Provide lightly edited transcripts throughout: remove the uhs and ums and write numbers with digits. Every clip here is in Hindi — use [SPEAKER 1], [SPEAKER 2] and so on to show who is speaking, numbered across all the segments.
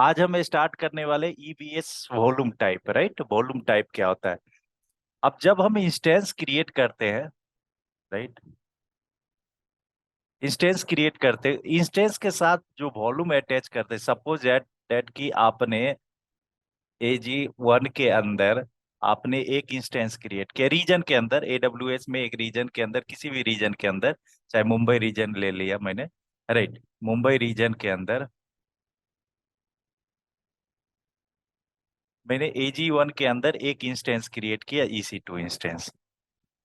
[SPEAKER 1] आज हम स्टार्ट करने वाले EBS volume type, right. Volume type क्या होता है? अब जब हम इंस्टेंस क्रिएट करते हैं, राइट, इंस्टेंस क्रिएट करते हैं, इंस्टेंस के साथ जो वॉल्यूम अटैच करते हैं, सपोज दैट दैट कि आपने AG1 के अंदर आपने एक इंस्टेंस क्रिएट किया रीजन के अंदर, AWS में एक रीजन के अंदर, किसी भी रीजन के अंदर, चाहे मुंबई रीजन ले लिया मैंने, राइट, मुंबई रीजन के अंदर मैंने AG1 के अंदर एक इंस्टेंस क्रिएट किया, EC2 इंस्टेंस,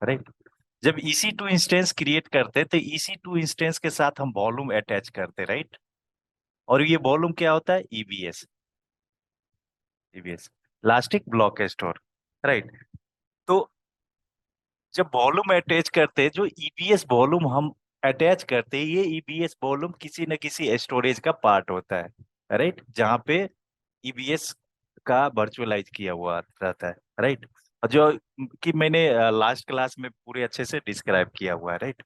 [SPEAKER 1] राइट। जब EC2 इंस्टेंस क्रिएट करते तो EC2 इंस्टेंस के साथ हम वॉल्यूम अटैच करते, राइट। और ये वॉल्यूम क्या होता है? EBS, EBS, elastic block store, right. तो जब वॉल्यूम अटैच करते हैं, जो EBS वॉल्यूम हम अटैच करते हैं, ये EBS वॉल्यूम किसी न किसी स्टोरेज का पार्ट होता है, राइट, जहाँ पे EBS का वर्चुअलाइज किया हुआ रहता है, राइट। और जो कि मैंने लास्ट क्लास में पूरे अच्छे से डिस्क्राइब किया हुआ है, राइट।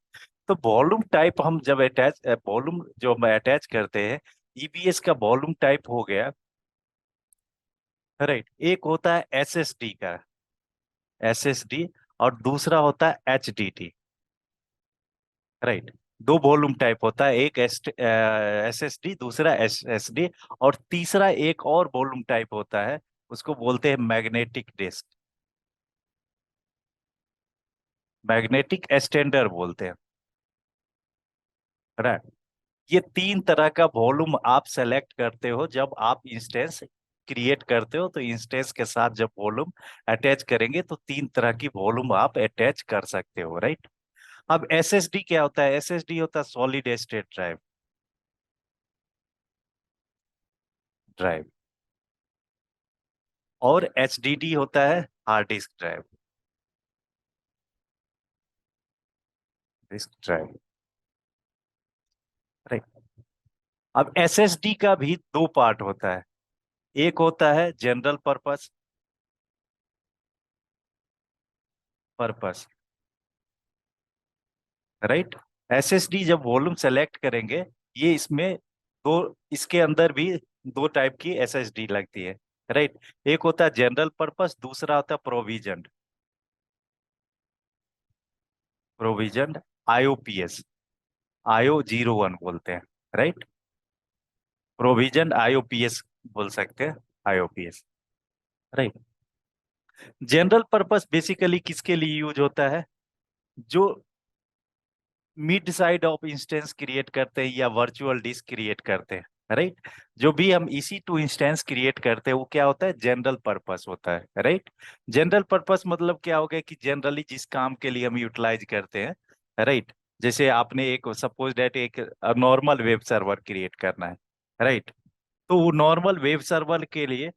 [SPEAKER 1] तो वॉल्यूम टाइप हम जब अटैच, वॉल्यूम जो हम अटैच करते हैं, EBS का वॉल्यूम टाइप हो गया, राइट। एक होता है SSD का, SSD, और दूसरा होता है HDD, राइट। दो वॉल्यूम टाइप होता है, एक SSD, दूसरा SSD, और तीसरा एक और वॉल्यूम टाइप होता है, उसको बोलते हैं मैग्नेटिक डिस्क, मैग्नेटिक एक्सटेंडर बोलते हैं, राइट। ये तीन तरह का वॉल्यूम आप सेलेक्ट करते हो जब आप इंस्टेंस क्रिएट करते हो। तो इंस्टेंस के साथ जब वॉल्यूम अटैच करेंगे तो तीन तरह की वॉल्यूम आप अटैच कर सकते हो, राइट। अब SSD क्या होता है? SSD होता है सॉलिड स्टेट ड्राइव, ड्राइव। और HDD होता है hard disk drive, disk drive, right. अब SSD का भी दो पार्ट होता है, एक होता है general purpose, purpose, right. SSD जब वॉल्यूम सेलेक्ट करेंगे, ये इसमें दो, इसके अंदर भी दो टाइप की SSD लगती है, राइट। एक होता है जनरल पर्पस, दूसरा होता है प्रोविजन, प्रोविजन, IOPS, IO01 बोलते हैं, राइट। प्रोविजन IOPS बोल सकते हैं, IOPS, right. General purpose basically किसके लिए यूज होता है? जो mid side of instance create करते हैं या वर्चुअल डिस्क क्रिएट करते हैं, राइट। जो भी हम EC2 इंस्टेंस क्रिएट करते हैं वो क्या होता है? जनरल पर्पस होता है, राइट। जनरल पर्पस मतलब क्या हो गया कि जनरली जिस काम के लिए हम यूटिलाइज करते हैं, राइट। जैसे आपने एक सपोज डेट एक नॉर्मल वेब सर्वर क्रिएट करना है, राइट। तो वो नॉर्मल वेब सर्वर के लिए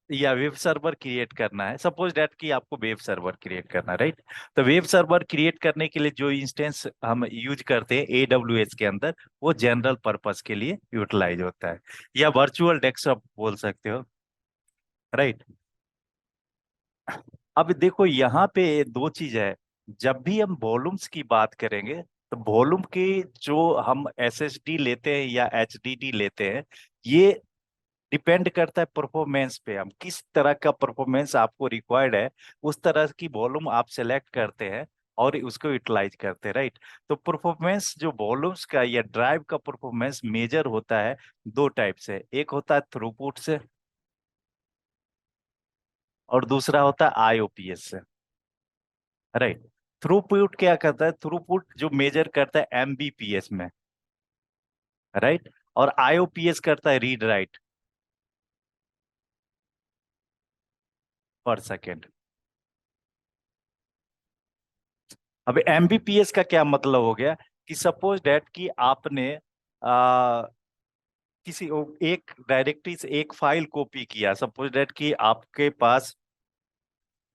[SPEAKER 1] या वेब सर्वर क्रिएट करना है, सपोज दैट कि आपको वेब सर्वर क्रिएट करना है, राइट। तो वेब सर्वर क्रिएट करने के लिए जो इंस्टेंस हम यूज करते हैं AWS के अंदर, वो जनरल पर्पस के लिए यूटिलाइज होता है, या वर्चुअल डेस्कटॉप बोल सकते हो, राइट। अब देखो यहाँ पे दो चीज है। जब भी हम वॉल्यूम्स की बात करेंगे, तो वॉल्यूम के जो हम SSD लेते हैं या HDD लेते हैं, ये डिपेंड करता है परफॉर्मेंस पे, हम किस तरह का परफॉर्मेंस आपको रिक्वायर्ड है, उस तरह की वॉल्यूम आप सेलेक्ट करते हैं और उसको यूटिलाइज करते हैं, राइट। तो परफॉर्मेंस जो वॉल्यूम्स का या ड्राइव का परफॉर्मेंस मेजर होता है दो टाइप से, एक होता है थ्रूपुट से और दूसरा होता है IOPS से, राइट। थ्रूपुट क्या करता है? थ्रूपुट जो मेजर करता है MBPS में, राइट। और IOPS करता है रीड राइट पर सेकेंड। अब MBPS का क्या मतलब हो गया कि सपोज डेट कि आपने किसी एक डायरेक्टरी से एक फाइल कॉपी किया, सपोज डेट कि आपके पास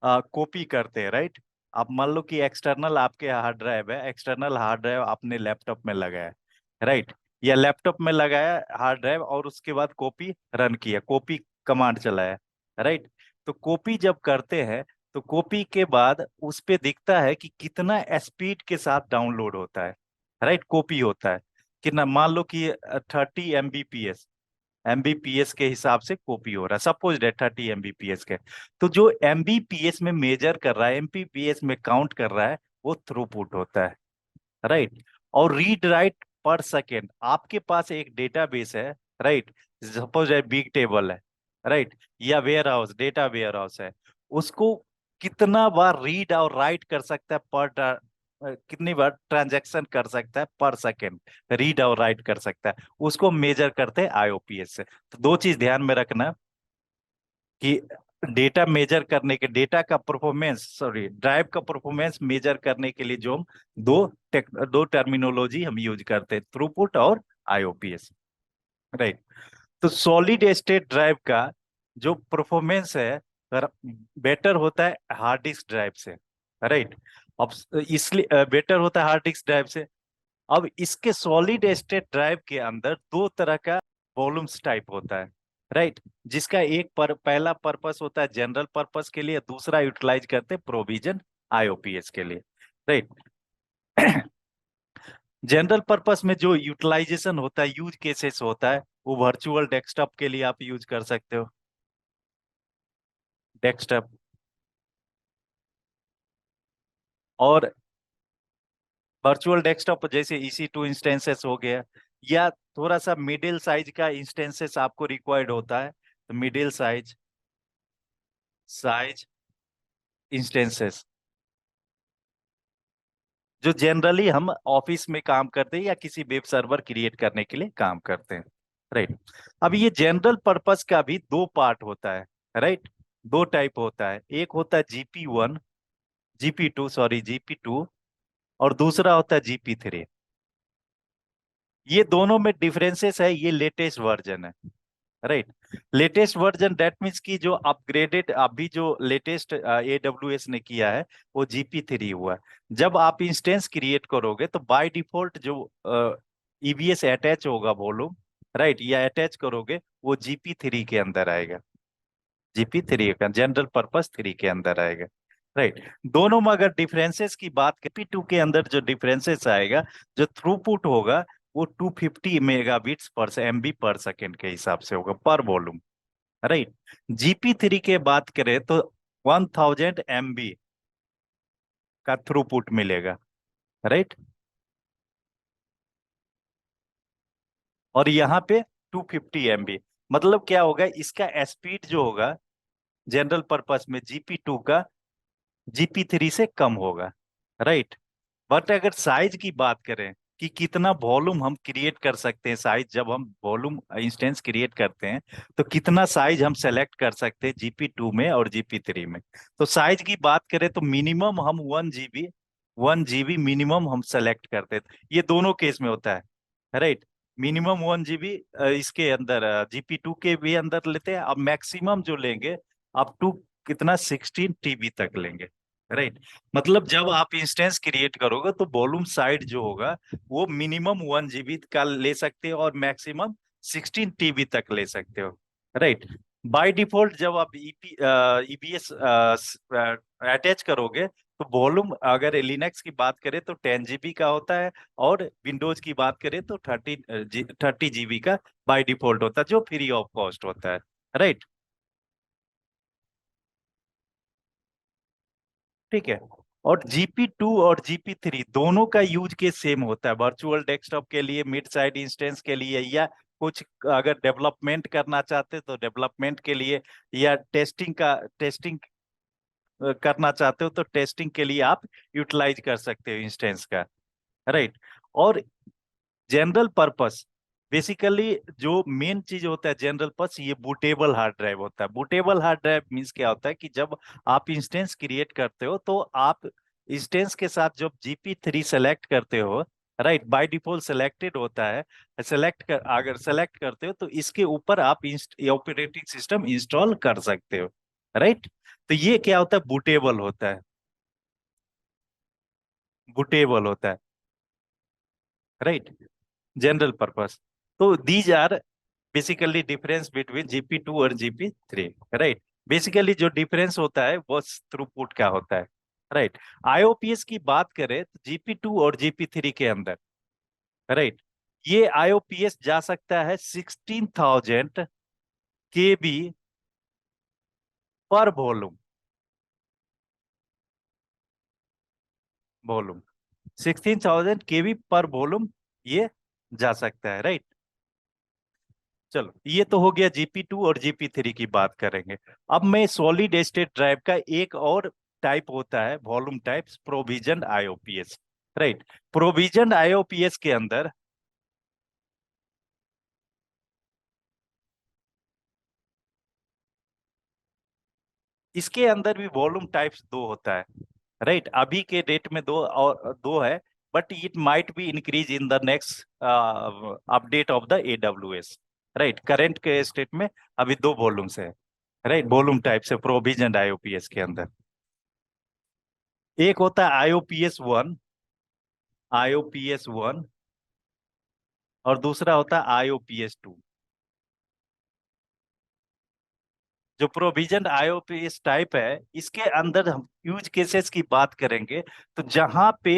[SPEAKER 1] कॉपी करते हैं, राइट। आप मान लो कि एक्सटर्नल आपके हार्ड ड्राइव है, एक्सटर्नल हार्ड ड्राइव आपने लैपटॉप में लगाया, राइट। या लैपटॉप में लगाया हार्ड ड्राइव और उसके बाद कॉपी रन किया, कॉपी कमांड चलाया, राइट। तो कॉपी जब करते हैं, तो कॉपी के बाद उस पे दिखता है कि कितना स्पीड के साथ डाउनलोड होता है, राइट, कॉपी होता है कितना। मान लो कि 30 MBPS, एमबीपीएस के हिसाब से कॉपी हो रहा है, सपोज डेट 30 एमबीपीएस के। तो जो एमबीपीएस में मेजर कर रहा है, एमबीपीएस में काउंट कर रहा है, वो थ्रूपुट होता है, राइट। और रीड राइट पर सेकेंड, आपके पास एक डेटाबेस है, राइट, सपोज है बिग टेबल है, राइट, या warehouse, data warehouse है, उसको कितना बार रीड और राइट कर सकता है कितनी बार ट्रांजैक्शन कर सकता है पर सेकेंड, रीड और राइट कर सकता है, उसको मेजर करते हैं आईओपीएस से। तो दो चीज ध्यान में रखना कि डेटा मेजर करने के, डेटा का परफॉर्मेंस, सॉरी ड्राइव का परफॉर्मेंस मेजर करने के लिए जो हम दो टर्मिनोलॉजी हम यूज करते हैं, थ्रूपुट और आईओपीएस, राइट। तो सॉलिड स्टेट ड्राइव का जो परफॉर्मेंस है बेटर होता है हार्ड डिस्क ड्राइव से, राइट। अब इसलिए बेटर होता है हार्ड डिस्क ड्राइव से। अब इसके सॉलिड स्टेट ड्राइव के अंदर दो तरह का वॉल्यूम्स टाइप होता है, राइट, जिसका एक पहला पर्पस होता है जनरल पर्पस के लिए, दूसरा यूटिलाइज करते हैं प्रोविजन आईओपीएस के लिए, राइट। जनरल पर्पस में जो यूटिलाइजेशन होता है, यूज केसेस होता है, वो वर्चुअल डेस्कटॉप के लिए आप यूज कर सकते हो, डेस्कटॉप। और वर्चुअल डेस्कटॉप जैसे EC2 इंस्टेंसेस हो गया, या थोड़ा सा मिडिल साइज का इंस्टेंसेस आपको रिक्वायर्ड होता है, तो मिडिल साइज इंस्टेंसेस जो जनरली हम ऑफिस में काम करते हैं या किसी वेब सर्वर क्रिएट करने के लिए काम करते हैं, राइट। अब ये जनरल पर्पस का भी दो पार्ट होता है, राइट, दो टाइप होता है, एक होता है GP1, GP2, सॉरी GP2, और दूसरा होता है GP3। ये दोनों में डिफरेंसेस है, ये लेटेस्ट वर्जन है, right. Latest version that means की जो अपग्रेडेड अभी जो लेटेस्ट AWS ने किया है, वो GP3 हुआ है। जब आप इंस्टेंस क्रिएट करोगे तो बाय डिफॉल्ट जो EBS अटैच होगा वॉल्यूम, राइट, या अटैच करोगे, वो GP3 के अंदर आएगा, GP3 का जनरल पर्पस 3 के अंदर आएगा, राइट। दोनों में अगर डिफरेंसेस की बात करें, GP2 के अंदर जो डिफरेंसेस आएगा, जो थ्रूपुट होगा, वो 250 मेगाबिट्स पर MB पर सेकेंड के हिसाब से होगा पर वॉल्यूम, राइट। GP3 के बात करें तो 1000 MB का थ्रूपुट मिलेगा, राइट। और यहाँ पे 250 MB, मतलब क्या होगा, इसका स्पीड जो होगा जनरल पर्पस में GP2 का GP3 से कम होगा, राइट। बट अगर साइज की बात करें कि कितना वॉल्यूम हम क्रिएट कर सकते हैं, साइज जब हम वॉल्यूम इंस्टेंस क्रिएट करते हैं, तो कितना साइज हम सेलेक्ट कर सकते हैं GP2 में और GP3 में। तो साइज की बात करें तो मिनिमम हम 1 GB मिनिमम हम सेलेक्ट करते हैं, ये दोनों केस में होता है, राइट। मिनिमम 1 GB इसके अंदर GP2 के भी अंदर लेते हैं, अब मैक्सिमम जो लेंगे अप टू कितना 16 TB तक लेंगे, राइट। मतलब जब आप इंस्टेंस क्रिएट करोगे तो वॉल्यूम साइड जो होगा वो मिनिमम 1 GB का ले सकते हो और मैक्सिमम 16 TB तक ले सकते हो, राइट। बाय डिफॉल्ट जब आप EBS अटैच करोगे तो वॉल्यूम, अगर लिनक्स की बात करें तो 10 GB का होता है, और विंडोज की बात करें तो 30 GB का बाय डिफॉल्ट होता है, जो फ्री ऑफ कॉस्ट होता है, राइट। ठीक है। और GP2 और GP3 दोनों का यूज केस सेम होता है, वर्चुअल डेस्कटॉप के लिए, मिड साइड इंस्टेंस के लिए, या कुछ अगर डेवलपमेंट करना चाहते तो डेवलपमेंट के लिए, या टेस्टिंग करना चाहते हो तो टेस्टिंग के लिए आप यूटिलाइज कर सकते हो इंस्टेंस का, राइट। और जनरल पर्पस, बेसिकली जो मेन चीज होता है जनरल पर्पस, ये बूटेबल हार्ड ड्राइव होता है। बूटेबल हार्ड ड्राइव मीन्स क्या होता है कि जब आप इंस्टेंस क्रिएट करते हो तो आप इंस्टेंस के साथ जब GP3 सेलेक्ट करते हो, राइट, बाय डिफॉल्ट सेलेक्टेड होता है, अगर सेलेक्ट करते हो तो इसके ऊपर आप ऑपरेटिंग सिस्टम इंस्टॉल कर सकते हो, राइट। तो ये क्या होता है, बूटेबल होता है, बूटेबल होता है, राइट, जनरल पर्पस। तो these are basically difference between GP2 और GP3, राइट। बेसिकली जो डिफरेंस होता है वो थ्रूपुट का होता है, राइट। आईओपीएस की बात करें तो GP2 और GP3 के अंदर, राइट, ये आईओपीएस जा सकता है 16,000 KB पर वॉल्यूम। वॉल्यूम 16,000 KB पर वॉल्यूम ये जा सकता है, राइट। चलो, ये तो हो गया GP2 और GP3 की बात करेंगे। अब मैं सॉलिड स्टेट ड्राइव का एक और टाइप होता है, volume types, provision IOPS, right. Provision IOPS के अंदर, इसके अंदर भी वॉल्यूम टाइप्स दो होता है, राइट। अभी के डेट में दो और दो है, but it might be increase in the next update of the AWS, right. Current के स्टेट में अभी दो वॉल्यूम्स है, राइट। वॉल्यूम टाइप से प्रोविजन आईओपीएस के अंदर एक होता है आईओपीएस 1, आईओपीएस 1, और दूसरा होता है आईओपीएस 2। जो प्रोविजन आईओपीएस टाइप है, इसके अंदर हम यूज केसेस की बात करेंगे, तो जहां पे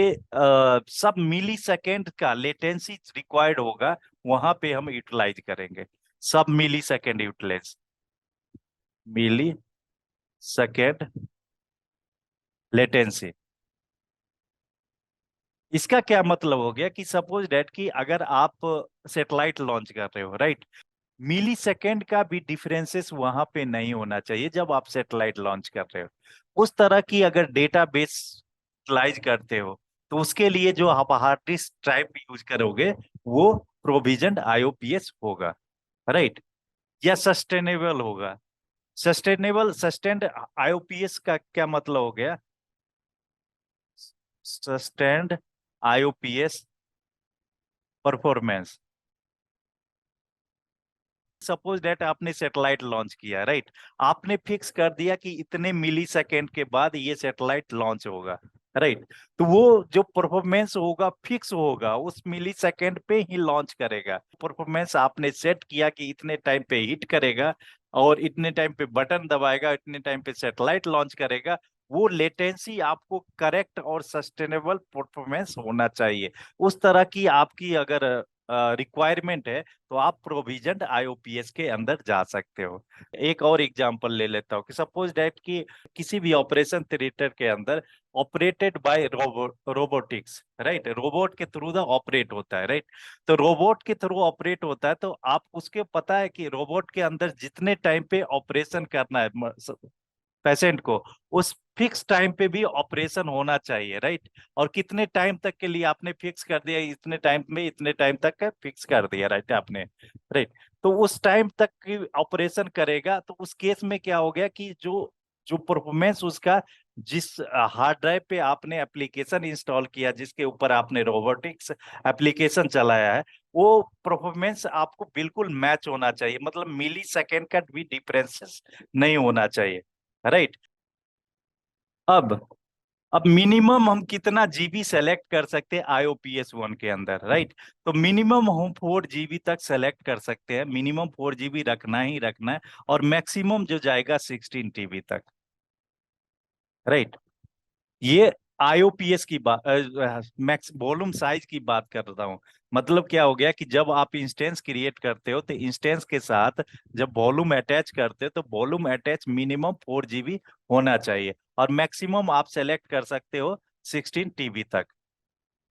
[SPEAKER 1] सब मिली सेकेंड का लेटेंसी रिक्वायर्ड होगा, वहां पे हम यूटिलाइज करेंगे। सब मिली सेकेंड यूटिलाइज, मिली सेकेंड लेटेंसी। इसका क्या मतलब हो गया कि सपोज डेट कि अगर आप सेटेलाइट लॉन्च कर रहे हो, राइट, मिली सेकेंड का भी डिफरेंसेस वहां पे नहीं होना चाहिए जब आप सेटेलाइट लॉन्च कर रहे हो। उस तरह की अगर डेटाबेस यूटिलाइज करते हो, तो उसके लिए जो आप हार्ड डिस्क टाइप यूज करोगे, वो प्रोविजन आईओपीएस होगा, राइट। या सस्टेनेबल होगा। सस्टेनेबल, सस्टेन्ड आईओपीएस का क्या मतलब हो गया? Sustained IOPS performance. Suppose that आपने सैटेलाइट लॉन्च किया, राइट। आपने फिक्स कर दिया कि इतने मिली सेकेंड के बाद ये सैटेलाइट लॉन्च होगा, राइट। तो वो जो परफॉर्मेंस होगा फिक्स होगा, उस मिली सेकेंड पे ही लॉन्च करेगा। परफॉर्मेंस आपने सेट किया कि इतने टाइम पे हिट करेगा, और इतने टाइम पे बटन दबाएगा, इतने टाइम पे सैटेलाइट लॉन्च करेगा। वो लेटेंसी आपको करेक्ट और सस्टेनेबल परफॉर्मेंस होना चाहिए। उस तरह की आपकी अगर रिक्वायरमेंट है, तो आप प्रोविजन आईओपीएस के अंदर जा सकते हो। एक और एग्जांपल ले लेता हूँ कि सपोज दैट कि किसी भी ऑपरेशन थिएटर के अंदर operated by robotics, right. Robot के थ्रू द ऑपरेट होता है, राइट। तो रोबोट के थ्रू ऑपरेट होता है, तो आप उसके पता है कि रोबोट के अंदर जितने टाइम पे ऑपरेशन करना है पेशेंट को, उस फिक्स टाइम पे भी ऑपरेशन होना चाहिए, राइट। और कितने टाइम तक के लिए आपने फिक्स कर दिया, इतने टाइम में इतने टाइम तक का फिक्स कर दिया, राइट आपने, राइट। तो उस टाइम तक की ऑपरेशन करेगा, तो उस केस में क्या हो गया कि जो जो परफॉर्मेंस उसका, जिस हार्ड ड्राइव पे आपने एप्लीकेशन इंस्टॉल किया, जिसके ऊपर आपने रोबोटिक्स एप्लीकेशन चलाया है, वो परफॉर्मेंस आपको बिल्कुल मैच होना चाहिए, मतलब मिली सेकेंड का भी डिफरेंसेस नहीं होना चाहिए, राइट। अब अब मिनिमम हम कितना जीबी सेलेक्ट कर सकते हैं आईओपीएस 1 के अंदर, राइट। तो मिनिमम हम 4 GB तक सेलेक्ट कर सकते हैं, मिनिमम 4 GB रखना ही रखना है। और मैक्सिमम जो जाएगा 16 TB तक, राइट। ये आईओपीएस की बात, मैक्स वॉल्यूम साइज की बात कर रहा हूँ। मतलब क्या हो गया कि जब आप इंस्टेंस क्रिएट करते हो, तो इंस्टेंस के साथ जब वॉल्यूम अटैच करते हो, तो वॉल्यूम अटैच मिनिमम 4 GB होना चाहिए, और मैक्सिमम आप सेलेक्ट कर सकते हो 16 TB तक,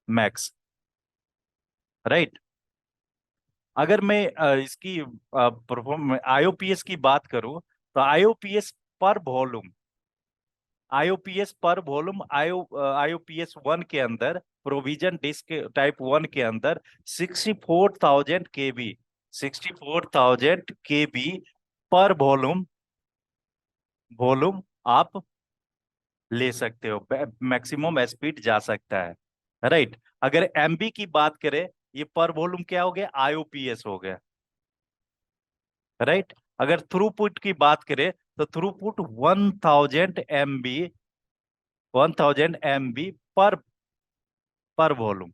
[SPEAKER 1] मैक्स, राइट। अगर मैं इसकी परफॉर्म आईओपीएस की बात करूं, तो आईओपीएस पर वॉल्यूम, आईओपीएस पर वॉल्यूम आईओपीएस 1 के अंदर, प्रोविजन डिस्क टाइप 1 के अंदर 64,000 KB, 64,000 KB पर वॉल्यूम, वॉल्यूम आप ले सकते हो, मैक्सिमम स्पीड जा सकता है, राइट। अगर एमबी की बात करें, ये पर वॉल्यूम क्या हो गया, आईओपीएस हो गया, राइट। अगर थ्रूपुट की बात करें, तो थ्रूपुट 1000 MB, 1000 MB पर वॉल्यूम,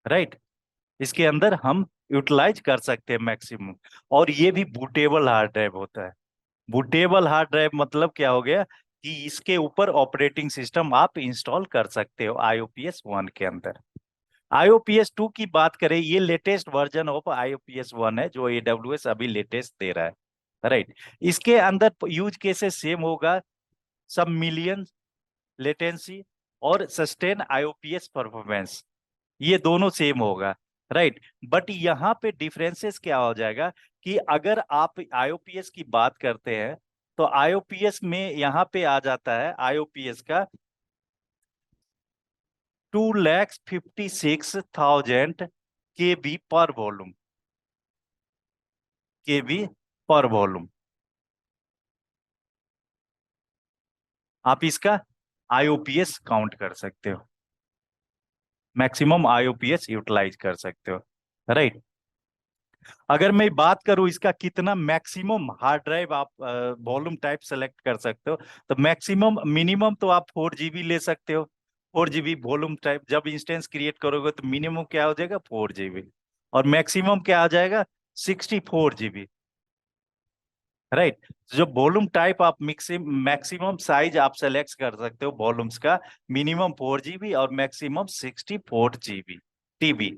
[SPEAKER 1] राइट। इसके अंदर हम यूटिलाइज कर सकते हैं मैक्सिमम। और ये भी बूटेबल हार्ड ड्राइव होता है। बूटेबल हार्ड ड्राइव मतलब क्या हो गया कि इसके ऊपर ऑपरेटिंग सिस्टम आप इंस्टॉल कर सकते हो आईओपीएस 1 के अंदर, आईओपीएस 2 की बात करें, ये लेटेस्ट वर्जन ऑफ आईओपीएस 1 है जो एडब्ल्यूएस अभी लेटेस्ट दे रहा है, राइट। इसके अंदर यूज केसेस सेम होगा, सब मिलियन लेटेंसी और सस्टेन आईओपीएस परफॉर्मेंस, ये दोनों सेम होगा, राइट। बट यहाँ पे डिफरेंसेस क्या हो जाएगा कि अगर आप आईओपीएस की बात करते हैं तो आईओपीएस में यहाँ पे आ जाता है आईओपीएस का 2,56,000 केबी पर वॉल्यूम, केबी पर वॉल्यूम। आप इसका आईओपीएस काउंट कर सकते हो, मैक्सिमम आईओपीएस यूटिलाइज कर सकते हो, राइट। अगर मैं बात करूं इसका कितना मैक्सिमम हार्ड ड्राइव आप वॉल्यूम टाइप सेलेक्ट कर सकते हो, तो मैक्सिमम मिनिमम तो आप 4 GB ले सकते हो। 4 GB वॉल्यूम टाइप जब इंस्टेंस क्रिएट करोगे तो मिनिमम क्या हो जाएगा 4 GB, और मैक्सिमम क्या आ जाएगा 64 GB, राइट। जो वॉल्यूम टाइप आप मैक्सिमम साइज आप सेलेक्ट कर सकते हो वॉल्यूम्स का, मिनिमम 4 GB और maximum 64 GB TB,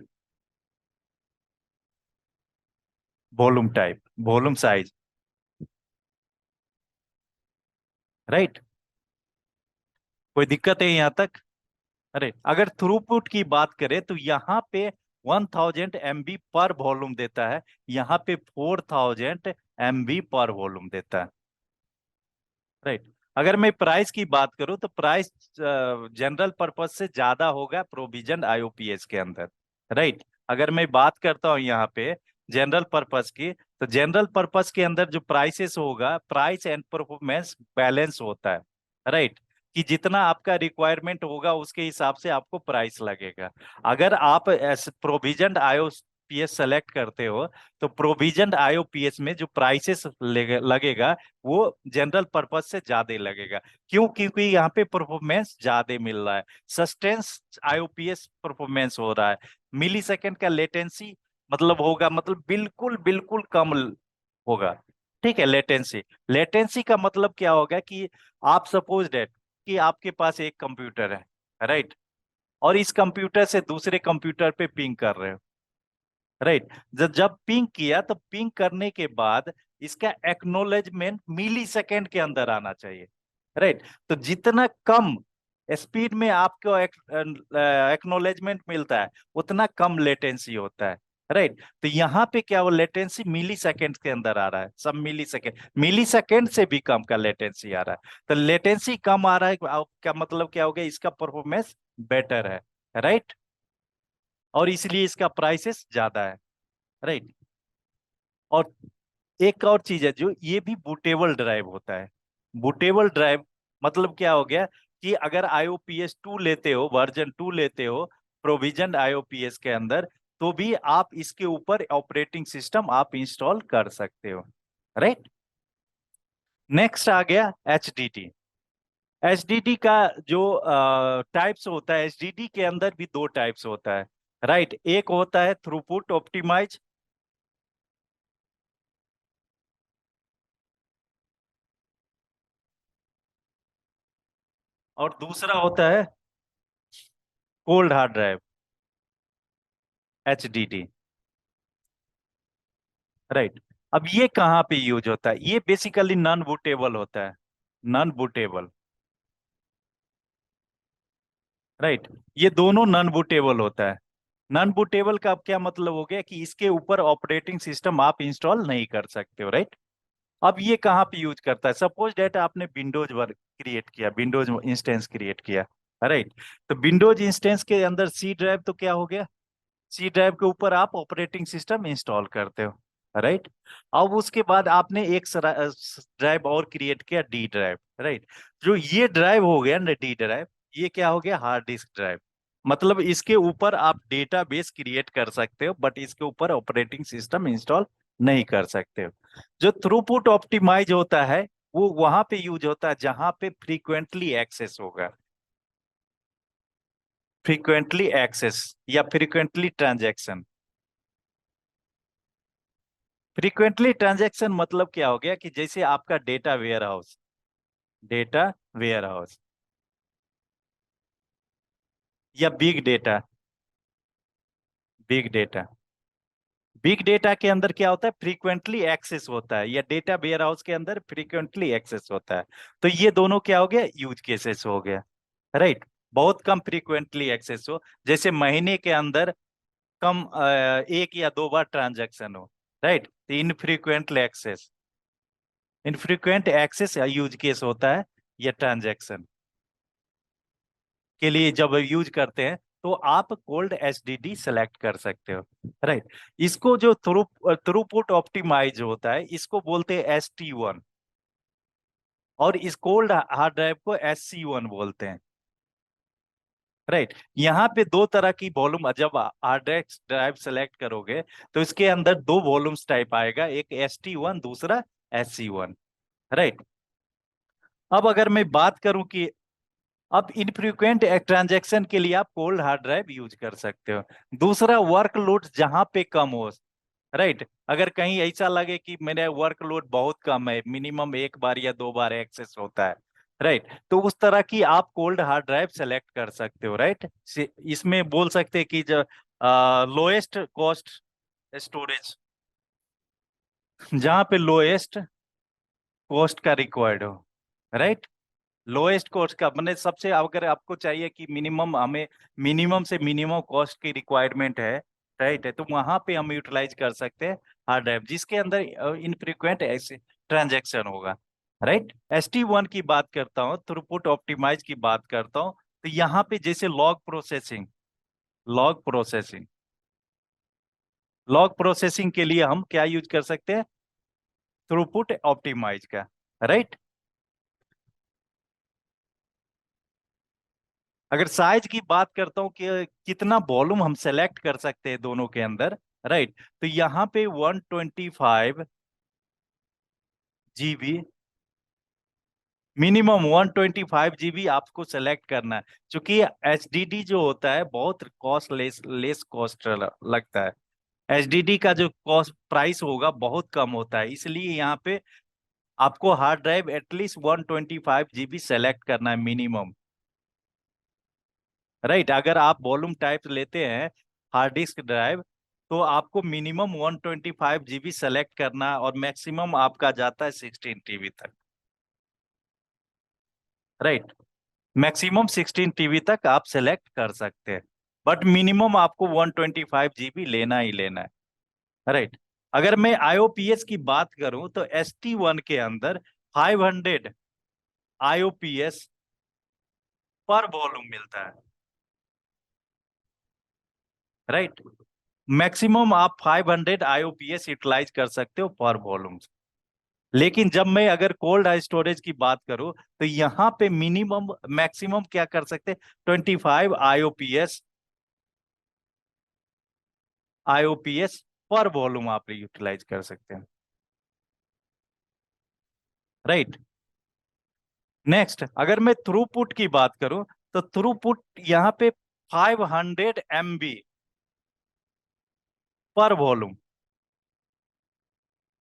[SPEAKER 1] volume type, volume size, right. कोई दिक्कत है यहाँ तक? अरे अगर थ्रूपुट की बात करें तो यहाँ पे 1000 MB पर वॉल्यूम देता है, यहाँ पे 4000 MB पर वॉल्यूम देता है, राइट। अगर मैं प्राइस की बात करूं तो प्राइस जनरल पर्पज से ज्यादा होगा प्रोविजन आईओपीएस के अंदर, राइट। अगर मैं बात करता हूं यहाँ पे जनरल पर्पस की, तो जनरल पर्पस के अंदर जो प्राइसेस होगा, प्राइस एंड परफॉर्मेंस बैलेंस होता है, राइट। कि जितना आपका रिक्वायरमेंट होगा उसके हिसाब से आपको प्राइस लगेगा। अगर आप प्रोविजन आईओपीएस सेलेक्ट करते हो तो प्रोविजन आईओपीएस में जो प्राइसेस लगेगा वो जनरल पर्पज से ज्यादा लगेगा। क्यों? क्योंकि यहाँ पे परफॉर्मेंस ज्यादा मिल रहा है, सस्टेंस आईओपीएस परफॉर्मेंस हो रहा है, मिली सेकेंड का लेटेंसी मतलब होगा, मतलब बिल्कुल बिल्कुल कम होगा, ठीक है। लेटेंसी, लेटेंसी का मतलब क्या होगा कि आप सपोज डेट कि आपके पास एक कंप्यूटर है, राइट, और इस कंप्यूटर से दूसरे कंप्यूटर पे पिंग कर रहे हो, राइट। जब जब पिंग किया तो पिंग करने के बाद इसका एक्नोलेजमेंट मिली सेकेंड के अंदर आना चाहिए, राइट। तो जितना कम स्पीड में आपको एक्नोलेजमेंट मिलता है उतना कम लेटेंसी होता है, राइट। तो यहाँ पे क्या, वो लेटेंसी मिली सेकेंड के अंदर आ रहा है, सब मिली सेकेंड, मिली सेकेंड से भी कम का लेटेंसी आ रहा है। तो लेटेंसी कम आ रहा है क्या मतलब क्या हो गया, इसका परफॉर्मेंस बेटर है, राइट। और इसलिए इसका प्राइसेस ज्यादा है, राइट। और एक और चीज है, जो ये भी बूटेबल ड्राइव होता है। बूटेबल ड्राइव मतलब क्या हो गया कि अगर आईओपीएस 2 लेते हो, वर्जन 2 लेते हो प्रोविजन आईओपीएस के अंदर, तो भी आप इसके ऊपर ऑपरेटिंग सिस्टम आप इंस्टॉल कर सकते हो, राइट। नेक्स्ट आ गया एचडीडी। एचडीडी का जो टाइप्स होता है, एचडीडी के अंदर भी दो टाइप्स होता है, राइट। एक होता है थ्रूपुट ऑप्टिमाइज, और दूसरा होता है cold hard drive, HDD, right. अब ये कहाँ पे यूज होता है? ये बेसिकली नॉन बूटेबल होता है, नॉन बूटेबल, राइट। ये दोनों नॉन बूटेबल होता है। नॉन बूटेबल का अब क्या मतलब हो गया कि इसके ऊपर ऑपरेटिंग सिस्टम आप इंस्टॉल नहीं कर सकते हो, राइट। अब ये कहाँ पे यूज करता है? सपोज डेट आपने विंडोज वर्क क्रिएट किया, विंडोज इंस्टेंस क्रिएट किया, राइट। तो विंडोज इंस्टेंस के अंदर सी ड्राइव तो क्या हो गया, सी ड्राइव के ऊपर आप ऑपरेटिंग सिस्टम इंस्टॉल करते हो, राइट। अब उसके बाद आपने एक ड्राइव और क्रिएट किया, डी ड्राइव, राइट। जो ये ड्राइव हो गया ना, डी ड्राइव, ये क्या हो गया, हार्ड डिस्क ड्राइव। मतलब इसके ऊपर आप डेटाबेस क्रिएट कर सकते हो बट इसके ऊपर ऑपरेटिंग सिस्टम इंस्टॉल नहीं कर सकते हो। जो थ्रूपुट ऑप्टिमाइज होता है वो वहां पे यूज होता है जहां पे फ्रीक्वेंटली एक्सेस होगा, फ्रीक्वेंटली एक्सेस या फ्रीक्वेंटली ट्रांजैक्शन। फ्रीक्वेंटली ट्रांजैक्शन मतलब क्या हो गया कि जैसे आपका data warehouse, data warehouse या big data, big data, big data के अंदर क्या होता है, फ्रीक्वेंटली एक्सेस होता है, या डेटा वेयर हाउस के अंदर फ्रीक्वेंटली एक्सेस होता है। तो ये दोनों क्या हो गया, यूज केसेस हो गया। राइट। बहुत कम फ्रीक्वेंटली एक्सेस हो, जैसे महीने के अंदर कम एक या दो बार ट्रांजैक्शन हो। राइट। तो infrequent access, infrequent access use case होता है, या ट्रांजैक्शन के लिए जब यूज करते हैं तो आप कोल्ड एसडीडी सेलेक्ट कर सकते हो। राइट। इसको जो थ्रूपुट ऑप्टिमाइज होता है, इसको बोलते हैं ST1, और इस कोल्ड हार्ड ड्राइव को SC1 बोलते हैं। राइट। यहाँ पे दो तरह की वॉल्यूम, जब हार्ड ड्राइव सेलेक्ट करोगे तो इसके अंदर दो वॉल्यूम्स टाइप आएगा, एक ST1, दूसरा SC1। राइट। अब अगर मैं बात करूं कि अब इनफ्रीक्वेंट ट्रांजैक्शन के लिए आप कोल्ड हार्ड ड्राइव यूज कर सकते हो। दूसरा, वर्कलोड जहां पे कम हो। राइट। अगर कहीं ऐसा लगे कि मेरा वर्कलोड बहुत कम है, मिनिमम एक बार या दो बार एक्सेस होता है, राइट, तो उस तरह की आप कोल्ड हार्ड ड्राइव सेलेक्ट कर सकते हो। राइट। इसमें बोल सकते हैं कि जो लोएस्ट कॉस्ट स्टोरेज, जहां पे लोएस्ट कॉस्ट का रिक्वायर्ड हो। राइट। लोएस्ट कॉस्ट का मैंने सबसे, अगर आपको चाहिए कि मिनिमम, हमें मिनिमम से मिनिमम कॉस्ट की रिक्वायरमेंट है, राइट है, तो वहां पे हम यूटिलाइज कर सकते हैं हार्ड ड्राइव, जिसके अंदर इनफ्रीक्वेंट ऐसे ट्रांजैक्शन होगा। राइट। ST1 की बात करता हूँ, थ्रूपुट ऑप्टिमाइज की बात करता हूँ, तो यहाँ पे जैसे लॉग प्रोसेसिंग, लॉग प्रोसेसिंग के लिए हम क्या यूज कर सकते हैं, थ्रूपुट ऑप्टिमाइज का। राइट। अगर साइज की बात करता हूँ कि कितना वॉल्यूम हम सेलेक्ट कर सकते हैं दोनों के अंदर, राइट, तो यहाँ पे 125 GB, मिनिमम 125 GB आपको सेलेक्ट करना है, क्योंकि HDD जो होता है बहुत कॉस्ट लेस कॉस्ट लगता है। HDD का जो कॉस्ट प्राइस होगा बहुत कम होता है, इसलिए यहाँ पे आपको hard drive at least 125 GB select करना है मिनिमम। राइट। अगर आप वॉल्यूम टाइप लेते हैं हार्ड डिस्क ड्राइव, तो आपको मिनिमम 125 GB सेलेक्ट करना, और मैक्सिमम आपका जाता है 16 TB तक। राइट। मैक्सिमम 16 TB तक आप सेलेक्ट कर सकते हैं, बट मिनिमम आपको 125 GB लेना ही लेना है। राइट। अगर मैं IOPS की बात करूं तो ST1 के अंदर 500 IOPS पर वॉल्यूम मिलता है। राइट। मैक्सिमम आप 500 IOPS यूटिलाइज कर सकते हो पर वॉल्यूम। लेकिन जब मैं अगर कोल्ड स्टोरेज की बात करूं तो यहाँ पे मिनिमम मैक्सिमम क्या कर सकते हैं, 25 IOPS पर वॉल्यूम आप यूटिलाइज कर सकते हैं। राइट। नेक्स्ट, अगर मैं थ्रूपुट की बात करूं तो थ्रूपुट यहाँ पे 500 MB पर वॉल्यूम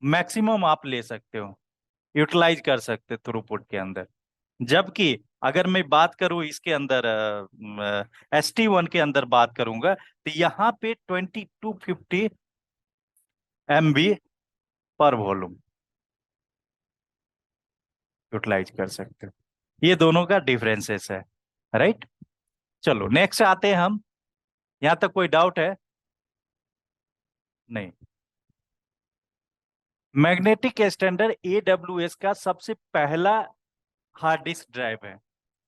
[SPEAKER 1] मैक्सिमम आप ले सकते हो, यूटिलाइज कर सकते हो थ्रूपुट के अंदर। जबकि अगर मैं बात करूं इसके अंदर, ST1 के अंदर बात करूंगा, तो यहाँ पे 2250 MB पर वॉल्यूम यूटिलाइज कर सकते हो। ये दोनों का डिफरेंसेस है। राइट। चलो नेक्स्ट आते हैं हम। यहाँ तक कोई डाउट है? नहीं। मैग्नेटिक एक्सटेंडर AWS का सबसे पहला हार्ड डिस्क ड्राइव है।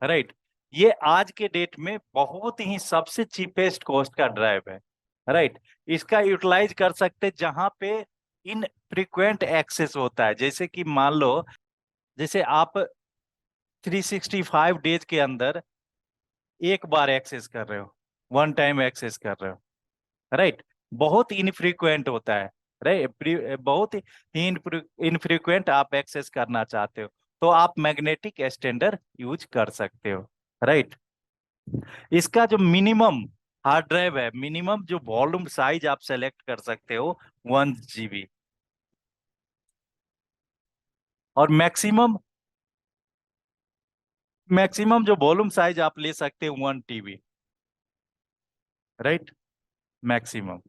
[SPEAKER 1] राइट। ये आज के डेट में बहुत ही सबसे चीपेस्ट कॉस्ट का ड्राइव है। राइट। इसका यूटिलाइज कर सकते जहां पे इन फ्रीक्वेंट एक्सेस होता है, जैसे कि मान लो, जैसे आप 365 डेज के अंदर एक बार एक्सेस कर रहे हो, वन टाइम एक्सेस कर रहे हो। राइट। बहुत इनफ्रीक्वेंट होता है। राइट। बहुत ही इनफ्रीक्वेंट आप एक्सेस करना चाहते हो, तो आप मैग्नेटिक एक्सटेंडर यूज कर सकते हो। राइट। इसका जो मिनिमम हार्ड ड्राइव है, मिनिमम जो वॉल्यूम साइज आप सेलेक्ट कर सकते हो 1 GB, और मैक्सिमम मैक्सिमम जो वॉल्यूम साइज आप ले सकते हो 1 TB। राइट। मैक्सिमम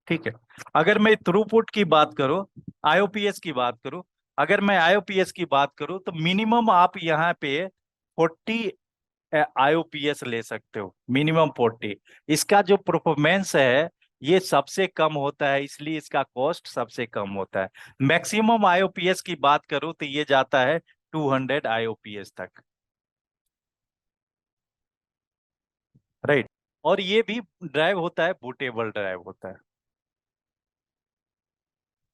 [SPEAKER 1] ठीक है। अगर मैं थ्रूपुट की बात करूं, आईओपीएस की बात करूं, अगर मैं आईओपीएस की बात करूं तो मिनिमम आप यहाँ पे 40 आईओपीएस ले सकते हो, मिनिमम 40। इसका जो परफॉर्मेंस है ये सबसे कम होता है, इसलिए इसका कॉस्ट सबसे कम होता है। मैक्सिमम आईओपीएस की बात करूं तो ये जाता है 200 आईओपीएस तक। राइट। और ये भी ड्राइव होता है, बूटेबल ड्राइव होता है।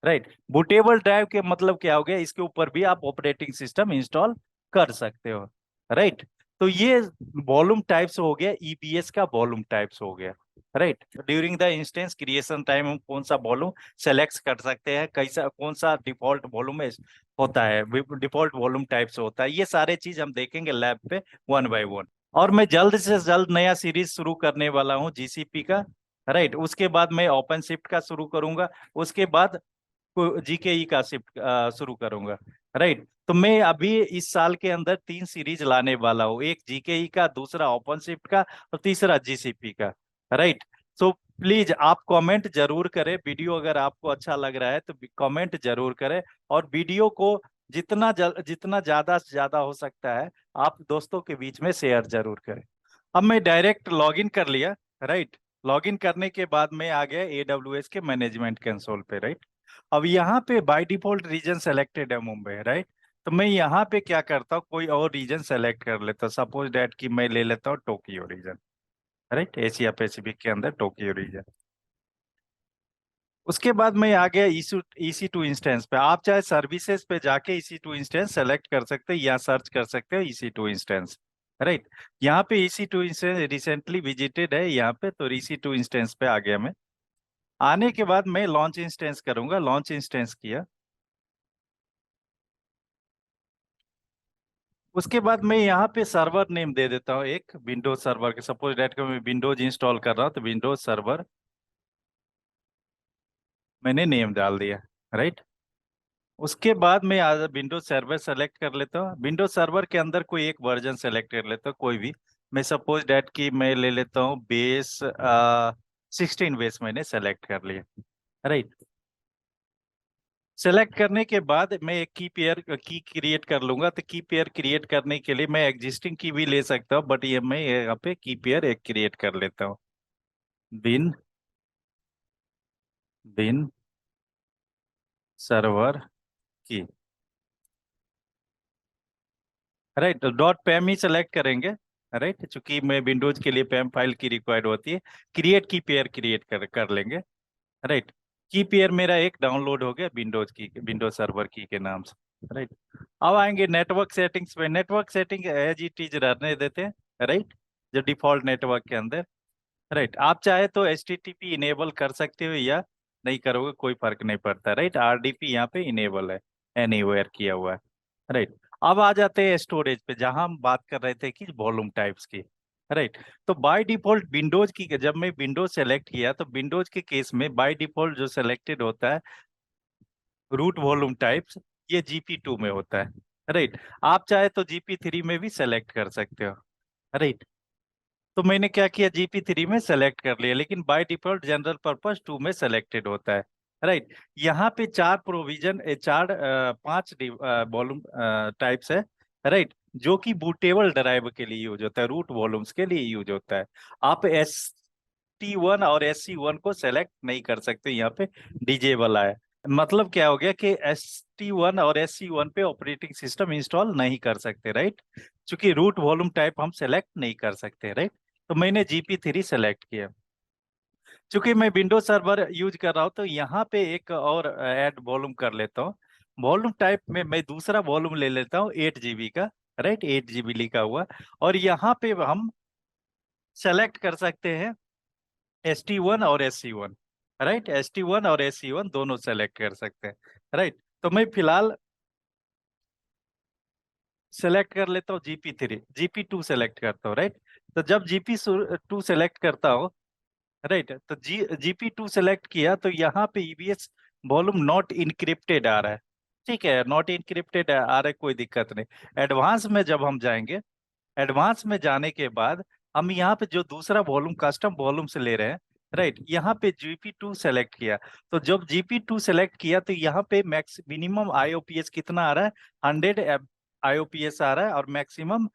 [SPEAKER 1] राइट। बूटेबल ड्राइव के मतलब क्या हो गया, इसके ऊपर भी आप ऑपरेटिंग सिस्टम इंस्टॉल कर सकते हो। राइट। तो ये वॉल्यूम टाइप्स हो गया, ईबीएस का वॉल्यूम टाइप्स हो गया। Right. During the instance creation time हम कौन सा वॉल्यूम सेलेक्ट कर सकते हैं, कैसा कौन सा डिफॉल्ट वॉल्यूम होता है, डिफॉल्ट वॉल्यूम टाइप्स होता है, ये सारे चीज हम देखेंगे लैब पे वन बाय वन। और मैं जल्द से जल्द नया सीरीज शुरू करने वाला हूँ जीसीपी का। राइट। उसके बाद मैं ओपन शिफ्ट का शुरू करूंगा, उसके बाद जीकेई का शिफ्ट शुरू करूंगा। राइट। तो मैं अभी इस साल के अंदर 3 सीरीज लाने वाला हूँ, एक जीकेई का, दूसरा ओपन शिफ्ट का, और तीसरा जीसीपी का। राइट। सो प्लीज आप कमेंट जरूर करें, वीडियो अगर आपको अच्छा लग रहा है तो कमेंट जरूर करें। और वीडियो को जितना ज्यादा से ज्यादा हो सकता है आप दोस्तों के बीच में शेयर जरूर करें। अब मैं डायरेक्ट लॉगिन कर लिया। राइट। लॉगिन करने के बाद मैं आ गया एडब्ल्यूएस के मैनेजमेंट कंसोल पे। राइट। अब यहाँ पे बाय डिफॉल्ट रीजन सेलेक्टेड है मुंबई। राइट। तो मैं यहाँ पे क्या करता हूँ, कोई और रीजन सेलेक्ट कर लेता हूँ, सपोज डैट कि मैं ले लेता हूँ Tokyo region. Right. Asia Pacific के अंदर टोक्यो रीजन। उसके बाद मैं आ गया ईसी टू इंस्टेंस पे। आप चाहे सर्विसेज पे जाके ईसी टू इंस्टेंस सेलेक्ट कर सकते हैं या सर्च कर सकते हो ईसी टू इंस्टेंस। राइट। यहाँ पे EC to instance recently visited है यहाँ पे, तो ईसी टू इंस्टेंस पे आ गया मैं। आने के बाद मैं लॉन्च इंस्टेंस करूंगा, लॉन्च इंस्टेंस किया। उसके बाद मैं यहाँ पे सर्वर नेम दे देता हूँ एक, विंडोज सर्वर के, सपोज डेट का मैं विंडोज इंस्टॉल कर रहा हूँ तो विंडोज सर्वर मैंने नेम डाल दिया। राइट। उसके बाद मैं विंडोज सर्वर सेलेक्ट कर लेता हूँ, विंडोज सर्वर के अंदर कोई एक वर्जन सेलेक्ट कर लेता हूँ, कोई भी। मैं सपोज डेट की मैं ले लेता हूँ बेस 16 बेस मैंने सेलेक्ट कर लिया। राइट। सेलेक्ट करने के बाद मैं एक की पेयर की क्रिएट कर लूंगा, तो की पेयर क्रिएट करने के लिए मैं एग्जिस्टिंग की भी ले सकता हूँ, बट ये मैं यहाँ पे की पेयर एक क्रिएट कर लेता हूँ। बिन बिन सर्वर की। राइट। तो डॉट पैम ही सेलेक्ट करेंगे। राइट। चूंकि मैं विंडोज के लिए पैम फाइल की रिक्वायर्ड होती है, क्रिएट की पेयर क्रिएट कर लेंगे। राइट। की पेयर मेरा एक डाउनलोड हो गया विंडोज की, विंडोज सर्वर की के नाम से। राइट। अब आएंगे नेटवर्क सेटिंग्स पे। Network setting as it is रहने देते हैं। राइट। जो डिफॉल्ट नेटवर्क के अंदर। राइट। आप चाहे तो एचटीटीपी इनेबल कर सकते हो या नहीं करोगे, कोई फर्क नहीं पड़ता। राइट। आरडीपी यहाँ पे इनेबल है, एनीवेयर किया हुआ है। राइट। अब आ जाते हैं स्टोरेज पे, जहां हम बात कर रहे थे कि वॉल्यूम टाइप्स की। राइट। तो बाय डिफॉल्ट विंडोज की, जब मैं विंडोज सेलेक्ट किया तो विंडोज के केस में बाय डिफॉल्ट जो सेलेक्टेड होता है रूट वॉल्यूम टाइप्स, ये जीपी 2 में होता है। राइट। आप चाहे तो जीपी 3 में भी सेलेक्ट कर सकते हो। राइट। तो मैंने क्या किया, जीपी 3 में सेलेक्ट कर लिया, लेकिन बाय डिफॉल्ट जनरल पर्पस 2 में सेलेक्टेड होता है। राइट। यहाँ पे चार प्रोविजन, चार पांच वॉल्यूम टाइप्स है। राइट। जो कि बूटेबल ड्राइव के लिए यूज होता है, रूट वॉल्यूम्स के लिए यूज होता है। आप ST1 और SC1 को सेलेक्ट नहीं कर सकते, यहाँ पे डिजेबल है। मतलब क्या हो गया कि ST1 और SC1 पे ऑपरेटिंग सिस्टम इंस्टॉल नहीं कर सकते। राइट। क्योंकि रूट वॉल्यूम टाइप हम सेलेक्ट नहीं कर सकते। राइट। तो मैंने जीपी 3 सेलेक्ट किया। चूंकि मैं विंडोज सर्वर यूज कर रहा हूँ तो यहाँ पे एक और ऐड वॉल्यूम कर लेता हूँ। वॉल्यूम टाइप में मैं दूसरा वॉल्यूम ले लेता हूँ 8 GB का। राइट। 8 GB लिखा हुआ। और यहाँ पे हम सेलेक्ट कर सकते हैं ST1 और SC1। राइट। ST1 और SC1 दोनों सेलेक्ट कर सकते हैं। राइट। तो मैं फिलहाल सेलेक्ट कर लेता हूँ जीपी 3, जीपी 2 सेलेक्ट करता हूँ। राइट। तो जब जीपी 2 सेलेक्ट करता हूँ, राइट, तो जीपी 2 सेलेक्ट किया तो यहाँ पे ईबीएस वॉल्यूम नॉट इनक्रिप्टेड आ रहा है। ठीक है, नॉट इनक्रिप्टेड आ रहा है, कोई दिक्कत नहीं। एडवांस में जब हम जाएंगे, एडवांस में जाने के बाद हम यहाँ पे जो दूसरा वॉल्यूम कस्टम वॉल्यूम से ले रहे हैं, राइट। यहाँ पे GP2 सेलेक्ट किया, तो जब GP2 सेलेक्ट किया तो यहाँ पे मैक्स मिनिमम IOPS कितना आ रहा है, 100 IOPS आ रहा है, और मैक्सिमम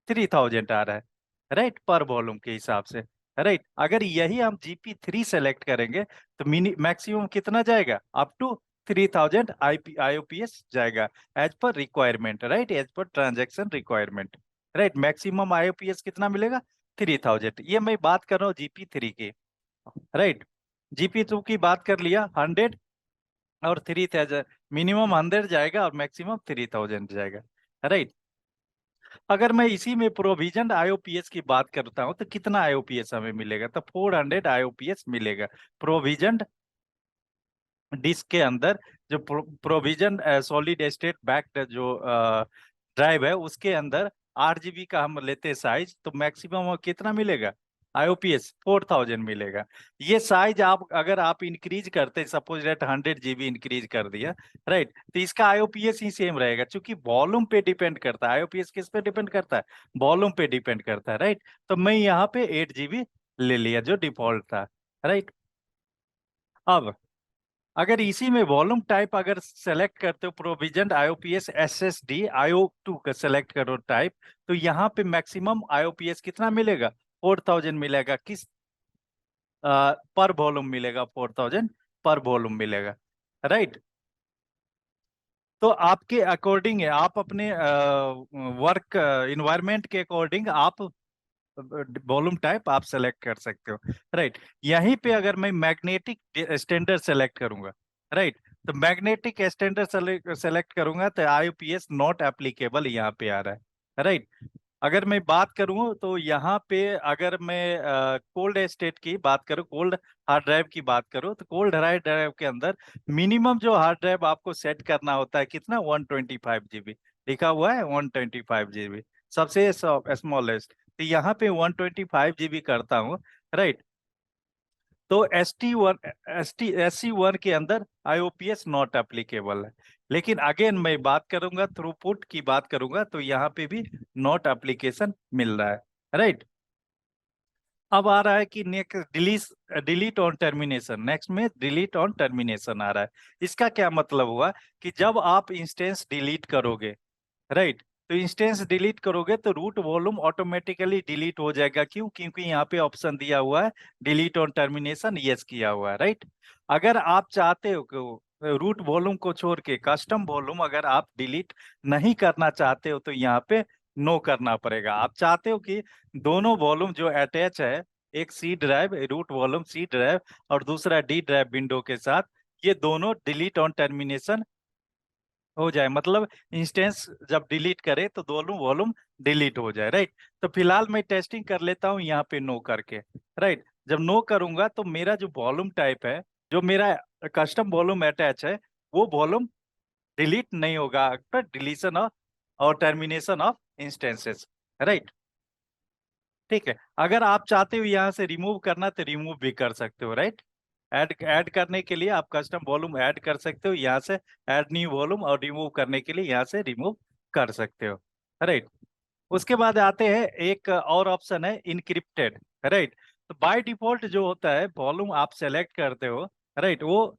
[SPEAKER 1] 3000 आ रहा है, राइट, पर वॉल्यूम के हिसाब से। राइट, अगर यही हम GP3 सेलेक्ट करेंगे तो मिनी मैक्सिमम कितना जाएगा, अप टू 3000 IOPS जाएगा, as per requirement, right, as per transaction requirement. Right, maximum IOPS कितना मिलेगा, 3000। ये मैं बात कर रहा हूँ GP3 की। राइट, GP2 की बात कर लिया, 100 और 3000, मिनिमम 100 जाएगा और मैक्सिमम 3000 जाएगा। राइट, अगर मैं इसी में प्रोविजन IOPS की बात करता हूं तो कितना IOPS हमें मिलेगा, तो 400 IOPS मिलेगा प्रोविजन डिस्क के अंदर। जो प्रोविजन सॉलिड स्टेट बैक्ड जो ड्राइव है उसके अंदर 8 GB का हम लेते हैं साइज, तो मैक्सिमम कितना मिलेगा, IOPS 4000 मिलेगा। ये साइज आप अगर आप इंक्रीज करते, सपोज डेट 100 GB इंक्रीज कर दिया, राइट, तो इसका IOPS ही सेम रहेगा, क्योंकि वॉल्यूम पे डिपेंड करता है। IOPS किस पे डिपेंड करता है, वॉल्यूम पे डिपेंड करता है, राइट। तो मैं यहाँ पे 8 GB ले लिया जो डिफॉल्ट था, राइट। अब अगर इसी में वॉल्यूम टाइप अगर सेलेक्ट करते हो, प्रोविजन IOPS SSD IO2 का सेलेक्ट करो टाइप, तो यहाँ पे मैक्सिमम IOPS कितना मिलेगा, 4000 मिलेगा, किस पर वॉल्यूम मिलेगा, 4000 पर वॉल्यूम मिलेगा, राइट। तो आपके अकॉर्डिंग है, आप अपने वर्क इन्वायरमेंट के अकॉर्डिंग आप वॉल्यूम टाइप आप सेलेक्ट कर सकते हो, राइट। यहीं पे अगर मैं मैग्नेटिक स्टैंडर्ड सेलेक्ट करूंगा, राइट, तो मैग्नेटिक स्टैंडर्ड सेलेक्ट करूंगा तो IOPS नॉट एप्लीकेबल यहाँ पे आ रहा है, राइट। अगर मैं बात करूं तो यहाँ पे अगर मैं कोल्ड स्टेट की बात करूं, कोल्ड हार्ड ड्राइव की बात करूं, तो कोल्ड हार्ड ड्राइव के अंदर मिनिमम जो हार्ड ड्राइव आपको सेट करना होता है कितना, 125 GB लिखा हुआ है, 125 GB सबसे स्मॉलेस्ट। तो यहाँ पे 125 GB करता हूँ, राइट। तो ST1 के अंदर IOPS नॉट एप्लीकेबल है। लेकिन अगेन मैं बात करूंगा, थ्रूपुट की बात करूंगा, तो यहाँ पे भी नॉट एप्लीकेशन मिल रहा है, राइट। अब आ रहा है कि next delete on termination, next में डिलीट ऑन टर्मिनेशन आ रहा है। इसका क्या मतलब हुआ कि जब आप इंस्टेंस डिलीट करोगे, राइट, तो इंस्टेंस डिलीट करोगे तो रूट वॉल्यूम ऑटोमेटिकली डिलीट हो जाएगा। क्यों, क्योंकि यहाँ पे ऑप्शन दिया हुआ है डिलीट ऑन टर्मिनेशन, यस किया हुआ है, राइट। अगर आप चाहते हो कि रूट वॉल्यूम को छोड़ के कस्टम वॉल्यूम अगर आप डिलीट नहीं करना चाहते हो, तो यहाँ पे नो करना पड़ेगा। आप चाहते हो कि दोनों वॉल्यूम जो अटैच है, एक C drive root volume C drive और दूसरा डी ड्राइव विंडो के साथ, ये दोनों डिलीट ऑन टर्मिनेशन हो जाए, मतलब इंस्टेंस जब डिलीट करे तो दोनों वॉल्यूम डिलीट हो जाए, राइट। तो फिलहाल मैं टेस्टिंग कर लेता हूँ यहाँ पे नो करके, राइट। जब नो करूंगा तो मेरा जो वॉल्यूम टाइप है, जो मेरा कस्टम वॉल्यूम अटैच है, वो वॉल्यूम डिलीट नहीं होगा आफ्टर डिलीशन ऑफ और टर्मिनेशन ऑफ इंस्टेंसेस, राइट। ठीक है, अगर आप चाहते हो यहाँ से रिमूव करना तो रिमूव भी कर सकते हो, राइट। ऐड करने के लिए आप कस्टम वॉल्यूम ऐड कर सकते हो यहाँ से, ऐड न्यू वॉल्यूम, और रिमूव करने के लिए यहाँ से रिमूव कर सकते हो, राइट। उसके बाद आते हैं, एक और ऑप्शन है इनक्रिप्टेड, राइट। तो बाय डिफॉल्ट जो होता है वॉल्यूम आप सेलेक्ट करते हो, राइट, वो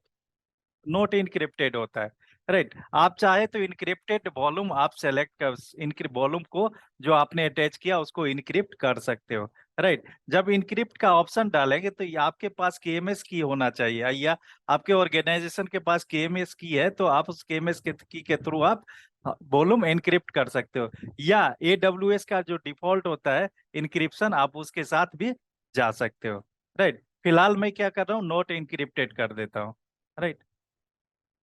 [SPEAKER 1] नोट इनक्रिप्टेड होता है, राइट। आप चाहे तो इनक्रिप्टेड वॉल्यूम आप सेलेक्ट कर वॉल्यूम को जो आपने अटैच किया उसको इनक्रिप्ट कर सकते हो, राइट। जब इनक्रिप्ट का ऑप्शन डालेंगे तो ये आपके पास KMS की होना चाहिए, या आपके ऑर्गेनाइजेशन के पास KMS की है तो आप उस KMS की के थ्रू आप वॉल्यूम इनक्रिप्ट कर सकते हो, या AWS का जो डिफॉल्ट होता है इनक्रिप्शन, आप उसके साथ भी जा सकते हो, राइट। फिलहाल मैं क्या कर रहा हूँ, नोट इनक्रिप्टेड कर देता हूँ, राइट।